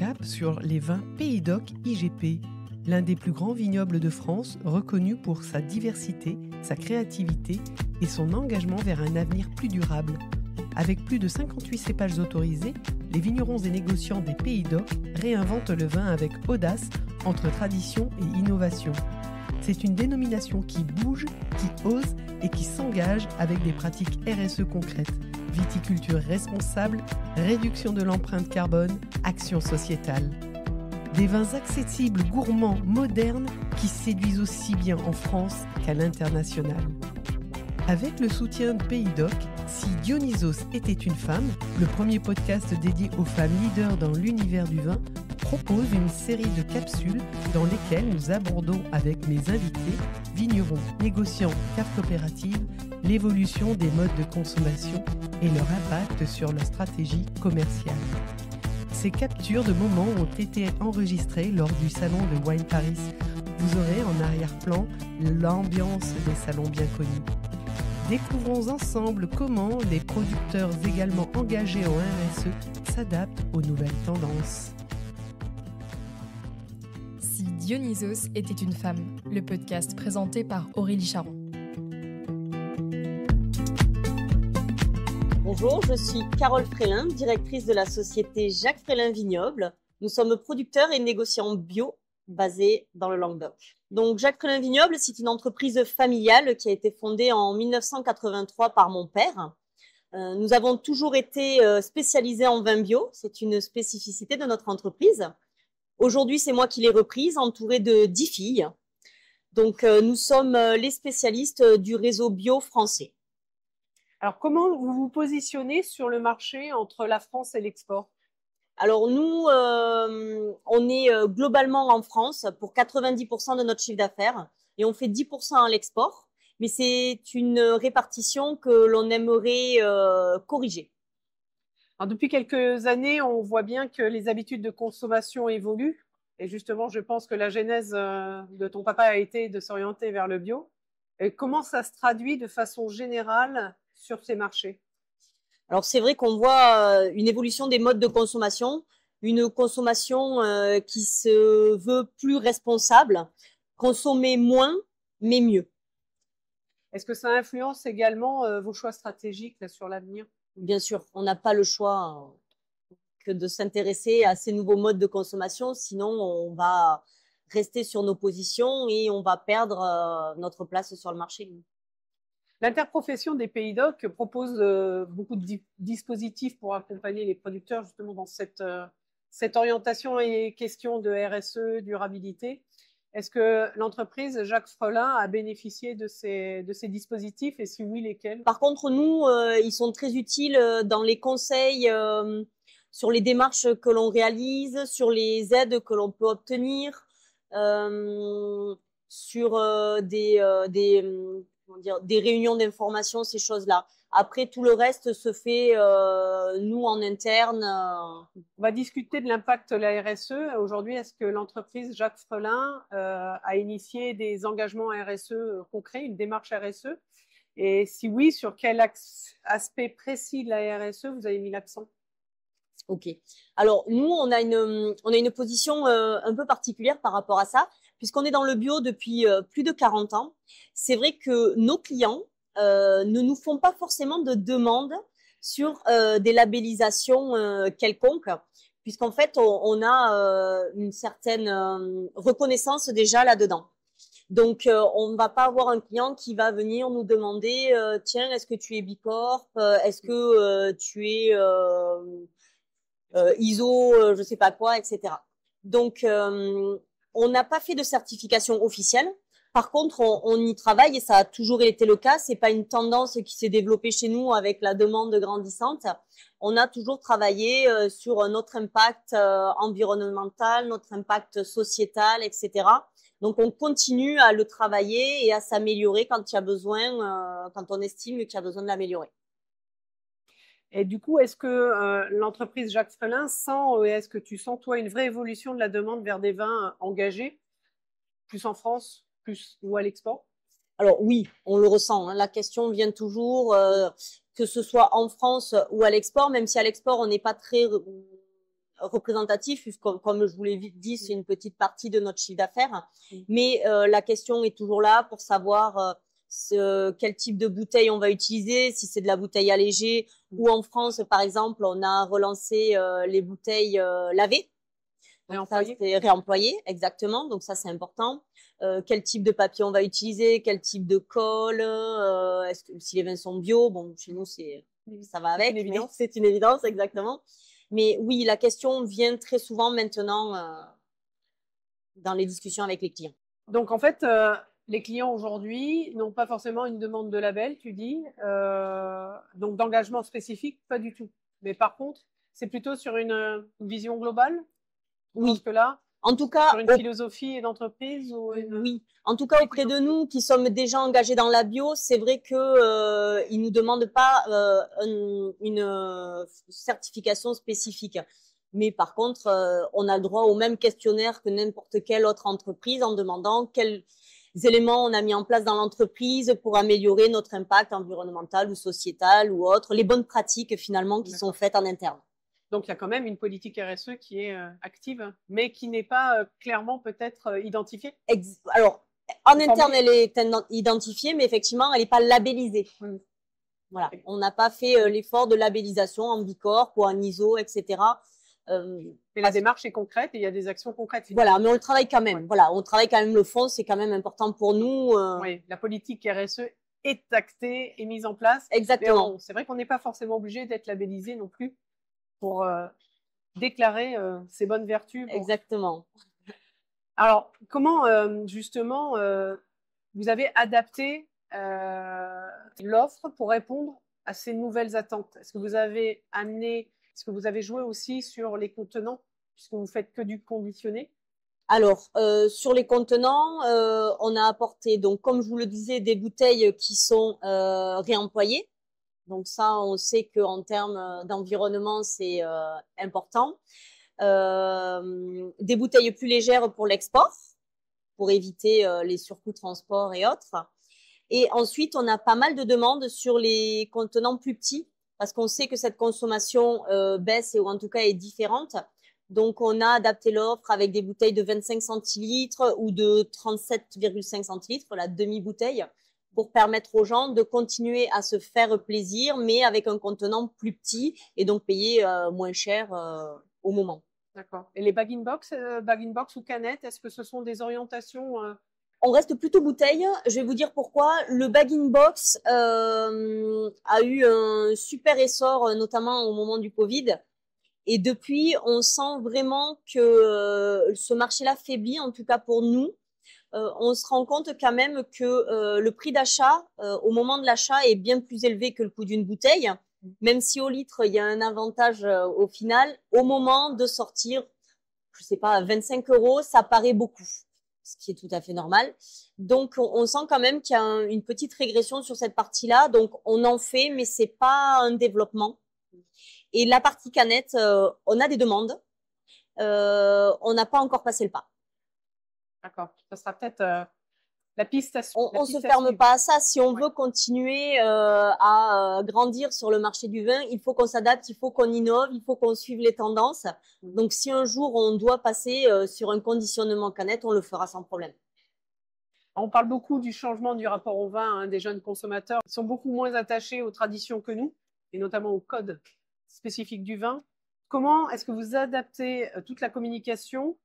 cap sur les vins Pays d'Oc IGP, l'un des plus grands vignobles de France, reconnu pour sa diversité, sa créativité et son engagement vers un avenir plus durable. Avec plus de 58 cépages autorisés, les vignerons et négociants des Pays d'Oc réinventent le vin avec audace entre tradition et innovation. C'est une dénomination qui bouge, qui ose et qui s'engage avec des pratiques RSE concrètes. Viticulture responsable, réduction de l'empreinte carbone, action sociétale. Des vins accessibles, gourmands, modernes qui séduisent aussi bien en France qu'à l'international. Avec le soutien de Pays d'Oc, Si Dionysos était une femme, le premier podcast dédié aux femmes leaders dans l'univers du vin, propose une série de capsules dans lesquelles nous abordons avec mes invités, vignerons, négociants, caves coopératives, l'évolution des modes de consommation et leur impact sur leur stratégie commerciale. Ces captures de moments ont été enregistrées lors du salon de Wine Paris. Vous aurez en arrière-plan l'ambiance des salons bien connus. Découvrons ensemble comment les producteurs également engagés en RSE s'adaptent aux nouvelles tendances. Si Dionysos était une femme, le podcast présenté par Aurélie Charon. Bonjour, je suis Carole Frélin, directrice de la société Jacques Frélin Vignoble. Nous sommes producteurs et négociants bio basés dans le Languedoc. Donc Jacques Frélin Vignoble, c'est une entreprise familiale qui a été fondée en 1983 par mon père. Nous avons toujours été spécialisés en vin bio, c'est une spécificité de notre entreprise. Aujourd'hui, c'est moi qui l'ai reprise, entourée de 10 filles. Donc nous sommes les spécialistes du réseau bio français. Alors, comment vous vous positionnez sur le marché entre la France et l'export ? Alors, nous, on est globalement en France pour 90% de notre chiffre d'affaires et on fait 10% à l'export. Mais c'est une répartition que l'on aimerait corriger. Alors, depuis quelques années, on voit bien que les habitudes de consommation évoluent. Et justement, je pense que la genèse de ton papa a été de s'orienter vers le bio. Et comment ça se traduit de façon générale sur ces marchés? Alors c'est vrai qu'on voit une évolution des modes de consommation, une consommation qui se veut plus responsable, consommer moins mais mieux. Est-ce que ça influence également vos choix stratégiques là, sur l'avenir? Bien sûr, on n'a pas le choix que de s'intéresser à ces nouveaux modes de consommation, sinon on va rester sur nos positions et on va perdre notre place sur le marché. L'interprofession des Pays d'Oc propose beaucoup de dispositifs pour accompagner les producteurs justement dans cette orientation et question de RSE, durabilité. Est-ce que l'entreprise Jacques Frélin a bénéficié de ces dispositifs et si oui, lesquels? Par contre, nous, ils sont très utiles dans les conseils sur les démarches que l'on réalise, sur les aides que l'on peut obtenir, sur des réunions d'information, ces choses-là. Après, tout le reste se fait, nous, en interne. On va discuter de l'impact de la RSE. Aujourd'hui, est-ce que l'entreprise Jacques Frélin a initié des engagements RSE concrets, une démarche RSE? Et si oui, sur quel aspect précis de la RSE vous avez mis l'accent? Ok. Alors, nous, on a une position un peu particulière par rapport à ça, puisqu'on est dans le bio depuis plus de 40 ans. C'est vrai que nos clients ne nous font pas forcément de demandes sur des labellisations quelconques, puisqu'en fait, on a une certaine reconnaissance déjà là-dedans. Donc, on ne va pas avoir un client qui va venir nous demander tiens, est-ce que tu es Bicorp? Est-ce que tu es ISO, je sais pas quoi, etc. Donc, on n'a pas fait de certification officielle. Par contre, on y travaille et ça a toujours été le cas. C'est pas une tendance qui s'est développée chez nous avec la demande grandissante. On a toujours travaillé sur notre impact environnemental, notre impact sociétal, etc. Donc, on continue à le travailler et à s'améliorer quand il y a besoin, quand on estime qu'il y a besoin de l'améliorer. Et du coup, est-ce que l'entreprise Jacques Frélin sent, est-ce que tu sens, toi, une vraie évolution de la demande vers des vins engagés, plus en France, plus ou à l'export? Alors oui, on le ressent. Hein. La question vient toujours, que ce soit en France ou à l'export, même si à l'export, on n'est pas très représentatif, puisque comme je vous l'ai dit, c'est une petite partie de notre chiffre d'affaires. Mais la question est toujours là pour savoir quel type de bouteille on va utiliser, si c'est de la bouteille allégée, ou en France, par exemple, on a relancé les bouteilles lavées. Réemployées, exactement. Donc ça, c'est important. Quel type de papier on va utiliser, quel type de colle, si les vins sont bio, bon, chez nous, ça va avec. C'est une évidence, exactement. Mais oui, la question vient très souvent maintenant dans les discussions avec les clients. Donc, en fait, les clients aujourd'hui n'ont pas forcément une demande de label, tu dis, donc d'engagement spécifique, pas du tout. Mais par contre, c'est plutôt sur une vision globale. Oui. Que là, en tout cas, sur une philosophie d'entreprise ou oui. En tout cas, auprès de nous qui sommes déjà engagés dans la bio, c'est vrai que ils nous demandent pas une certification spécifique. Mais par contre, on a le droit au même questionnaire que n'importe quelle autre entreprise en demandant quels éléments on a mis en place dans l'entreprise pour améliorer notre impact environnemental ou sociétal ou autre, les bonnes pratiques finalement qui sont faites en interne. Donc, il y a quand même une politique RSE qui est active, mais qui n'est pas clairement peut-être identifiée. Alors, en interne, elle est identifiée, mais effectivement, elle n'est pas labellisée. Voilà, on n'a pas fait l'effort de labellisation en Bicorp ou en ISO, etc. Mais la démarche est concrète et il y a des actions concrètes. Voilà, mais on le travaille quand même. Voilà, on travaille quand même le fond, c'est quand même important pour nous. Oui, la politique RSE est actée et mise en place. Exactement. C'est vrai qu'on n'est pas forcément obligé d'être labellisé non plus pour déclarer ses bonnes vertus. Exactement. Alors, comment justement vous avez adapté l'offre pour répondre à ces nouvelles attentes? Est-ce que vous avez joué aussi sur les contenants, puisque vous faites que du conditionné? Alors, sur les contenants, on a apporté, donc comme je vous le disais, des bouteilles qui sont réemployées. Donc ça, on sait qu'en termes d'environnement, c'est important. Des bouteilles plus légères pour l'export, pour éviter les surcoûts transport et autres. Et ensuite, on a pas mal de demandes sur les contenants plus petits, parce qu'on sait que cette consommation baisse ou en tout cas est différente. Donc, on a adapté l'offre avec des bouteilles de 25 centilitres ou de 37,5 centilitres, la demi-bouteille, pour permettre aux gens de continuer à se faire plaisir, mais avec un contenant plus petit et donc payer moins cher au moment. D'accord. Et les bag-in-box ou canettes, est-ce que ce sont des orientations On reste plutôt bouteille. Je vais vous dire pourquoi. Le bag-in-box a eu un super essor, notamment au moment du Covid. Et depuis, on sent vraiment que ce marché-là faiblit, en tout cas pour nous. On se rend compte quand même que le prix d'achat au moment de l'achat est bien plus élevé que le coût d'une bouteille, même si au litre il y a un avantage au final. Au moment de sortir, je sais pas, 25 €, ça paraît beaucoup, ce qui est tout à fait normal. Donc on sent quand même qu'il y a une petite régression sur cette partie-là. Donc on en fait, mais c'est pas un développement. Et la partie canette, on a des demandes, on n'a pas encore passé le pas. D'accord. Ça sera peut-être la piste à suivre. On se ferme pas à ça. Si on veut continuer à grandir sur le marché du vin, il faut qu'on s'adapte, il faut qu'on innove, il faut qu'on suive les tendances. Donc, si un jour on doit passer sur un conditionnement canette, on le fera sans problème. On parle beaucoup du changement du rapport au vin, hein, des jeunes consommateurs. Ils sont beaucoup moins attachés aux traditions que nous, et notamment au code spécifique du vin. Comment est-ce que vous adaptez toute la communication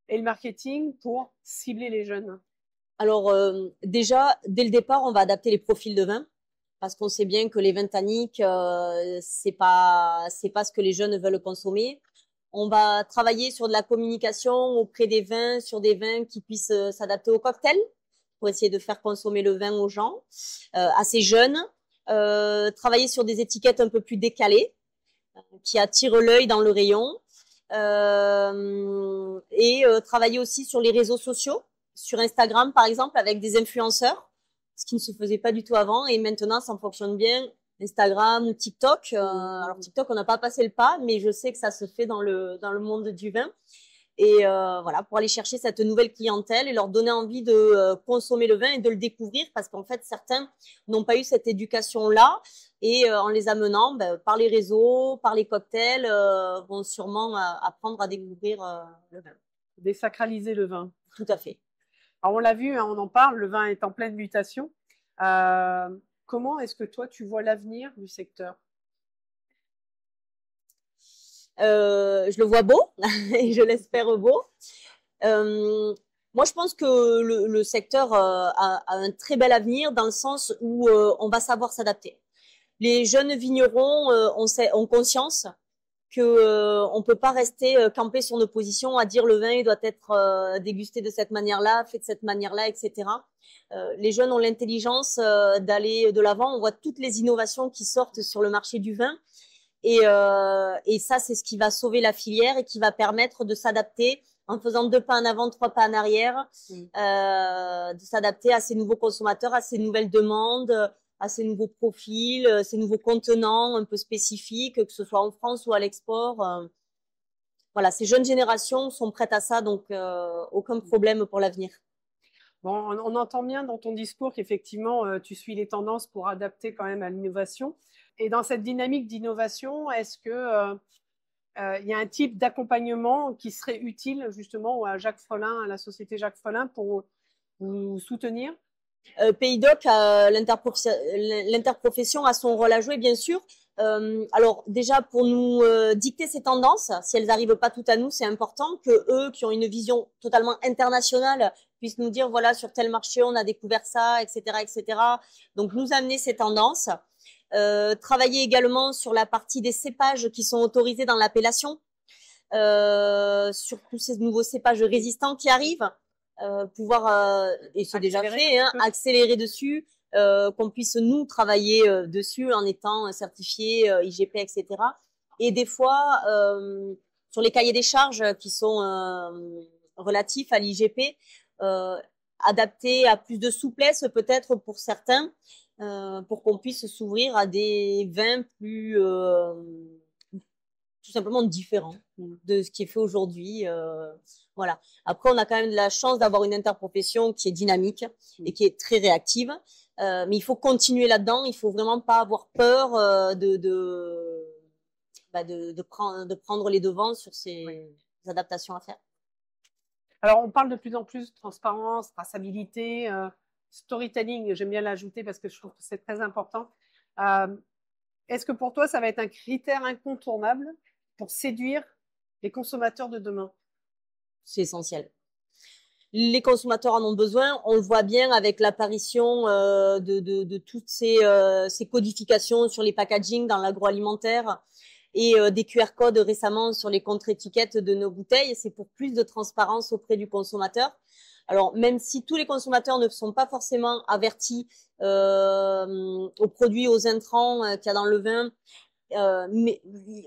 et le marketing pour cibler les jeunes? Alors déjà, dès le départ, on va adapter les profils de vin parce qu'on sait bien que les vins tanniques, c'est pas ce que les jeunes veulent consommer. On va travailler sur de la communication auprès des vins, sur des vins qui puissent s'adapter au cocktail pour essayer de faire consommer le vin aux gens, assez jeunes. Travailler sur des étiquettes un peu plus décalées qui attirent l'œil dans le rayon. Et travailler aussi sur les réseaux sociaux, sur Instagram par exemple avec des influenceurs, ce qui ne se faisait pas du tout avant et maintenant ça fonctionne bien. Instagram ou TikTok. Alors TikTok on n'a pas passé le pas, mais je sais que ça se fait dans le monde du vin. Et voilà, pour aller chercher cette nouvelle clientèle et leur donner envie de consommer le vin et de le découvrir, parce qu'en fait, certains n'ont pas eu cette éducation-là et en les amenant par les réseaux, par les cocktails, vont sûrement apprendre à découvrir le vin. Désacraliser le vin. Tout à fait. Alors, on l'a vu, hein, on en parle, le vin est en pleine mutation. Comment est-ce que toi, tu vois l'avenir du secteur? Je le vois beau et je l'espère beau. Moi, je pense que le secteur a un très bel avenir dans le sens où on va savoir s'adapter. Les jeunes vignerons ont conscience que on peut pas rester campé sur nos positions à dire le vin il doit être dégusté de cette manière-là, fait de cette manière-là, etc. Les jeunes ont l'intelligence d'aller de l'avant. On voit toutes les innovations qui sortent sur le marché du vin. Et ça, c'est ce qui va sauver la filière et qui va permettre de s'adapter en faisant 2 pas en avant, 3 pas en arrière, de s'adapter à ces nouveaux consommateurs, à ces nouvelles demandes, à ces nouveaux profils, ces nouveaux contenants un peu spécifiques, que ce soit en France ou à l'export. Voilà, ces jeunes générations sont prêtes à ça, donc aucun problème pour l'avenir. Bon, on entend bien dans ton discours qu'effectivement, tu suis les tendances pour adapter quand même à l'innovation. Et dans cette dynamique d'innovation, est-ce que il y a un type d'accompagnement qui serait utile justement à Jacques Frelin, à la société Jacques Frelin, pour vous soutenir? Pays-Doc, l'interprofession a son rôle à jouer, bien sûr. Alors déjà, pour nous dicter ces tendances, si elles n'arrivent pas toutes à nous, c'est important que eux, qui ont une vision totalement internationale, puissent nous dire, voilà, sur tel marché, on a découvert ça, etc., etc. Donc, nous amener ces tendances. Travailler également sur la partie des cépages qui sont autorisés dans l'appellation, sur tous ces nouveaux cépages résistants qui arrivent, pouvoir, et c'est déjà fait, hein, accélérer dessus, qu'on puisse nous travailler dessus en étant certifié IGP, etc. Et des fois, sur les cahiers des charges qui sont relatifs à l'IGP, adapter à plus de souplesse peut-être pour certains, pour qu'on puisse s'ouvrir à des vins plus tout simplement différents de ce qui est fait aujourd'hui. Voilà. Après, on a quand même de la chance d'avoir une interprofession qui est dynamique et qui est très réactive. Mais il faut continuer là-dedans. Il faut vraiment pas avoir peur de prendre les devants sur ces adaptations à faire. Alors, on parle de plus en plus de transparence, traçabilité, storytelling, j'aime bien l'ajouter parce que je trouve que c'est très important. Est-ce que pour toi, ça va être un critère incontournable pour séduire les consommateurs de demain? C'est essentiel. Les consommateurs en ont besoin. On le voit bien avec l'apparition de toutes ces codifications sur les packaging dans l'agroalimentaire et des QR codes récemment sur les contre-étiquettes de nos bouteilles. C'est pour plus de transparence auprès du consommateur. Alors, même si tous les consommateurs ne sont pas forcément avertis aux produits, aux intrants qu'il y a dans le vin, mais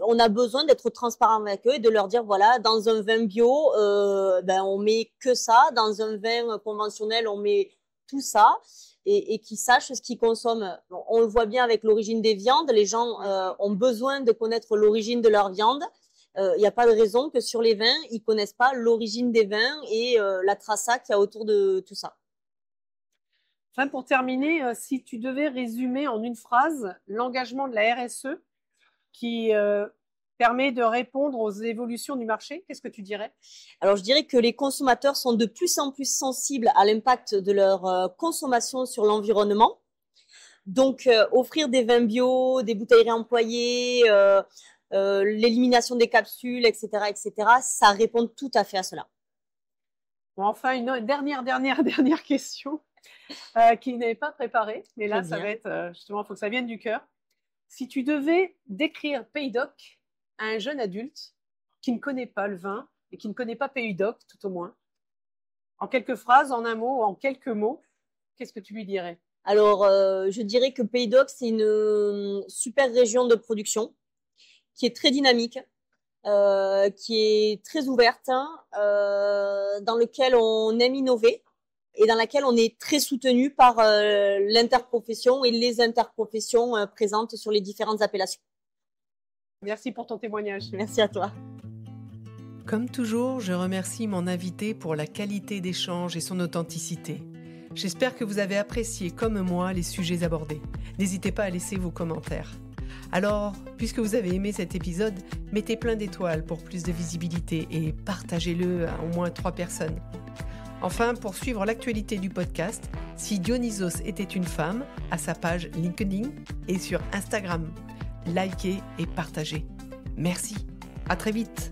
on a besoin d'être transparent avec eux et de leur dire, voilà, dans un vin bio, on met que ça. Dans un vin conventionnel, on met tout ça. Et qu'ils sachent ce qu'ils consomment. On le voit bien avec l'origine des viandes. Les gens ont besoin de connaître l'origine de leur viande. Il n'y a pas de raison que sur les vins, ils connaissent pas l'origine des vins et la traça qu'il y a autour de tout ça. Enfin, pour terminer, si tu devais résumer en une phrase l'engagement de la RSE qui permet de répondre aux évolutions du marché, qu'est-ce que tu dirais? Alors, je dirais que les consommateurs sont de plus en plus sensibles à l'impact de leur consommation sur l'environnement. Donc, offrir des vins bio, des bouteilles réemployées, l'élimination des capsules, etc., ça répond tout à fait à cela. Bon, enfin, une dernière question qui n'est pas préparée, mais là, ça va être justement, il faut que ça vienne du cœur. Si tu devais décrire Pays-Doc à un jeune adulte qui ne connaît pas le vin et qui ne connaît pas Pays-Doc, tout au moins, en quelques phrases, en un mot, en quelques mots, qu'est-ce que tu lui dirais? Alors, je dirais que Pays-Doc, c'est une super région de production qui est très dynamique, qui est très ouverte, dans lequel on aime innover et dans laquelle on est très soutenu par l'interprofession et les interprofessions présentes sur les différentes appellations. Merci pour ton témoignage. Merci à toi. Comme toujours, je remercie mon invité pour la qualité d'échange et son authenticité. J'espère que vous avez apprécié, comme moi, les sujets abordés. N'hésitez pas à laisser vos commentaires. Alors, puisque vous avez aimé cet épisode, mettez plein d'étoiles pour plus de visibilité et partagez-le à au moins 3 personnes. Enfin, pour suivre l'actualité du podcast, Si Dionysos était une femme, à sa page LinkedIn et sur Instagram. Likez et partagez. Merci. À très vite.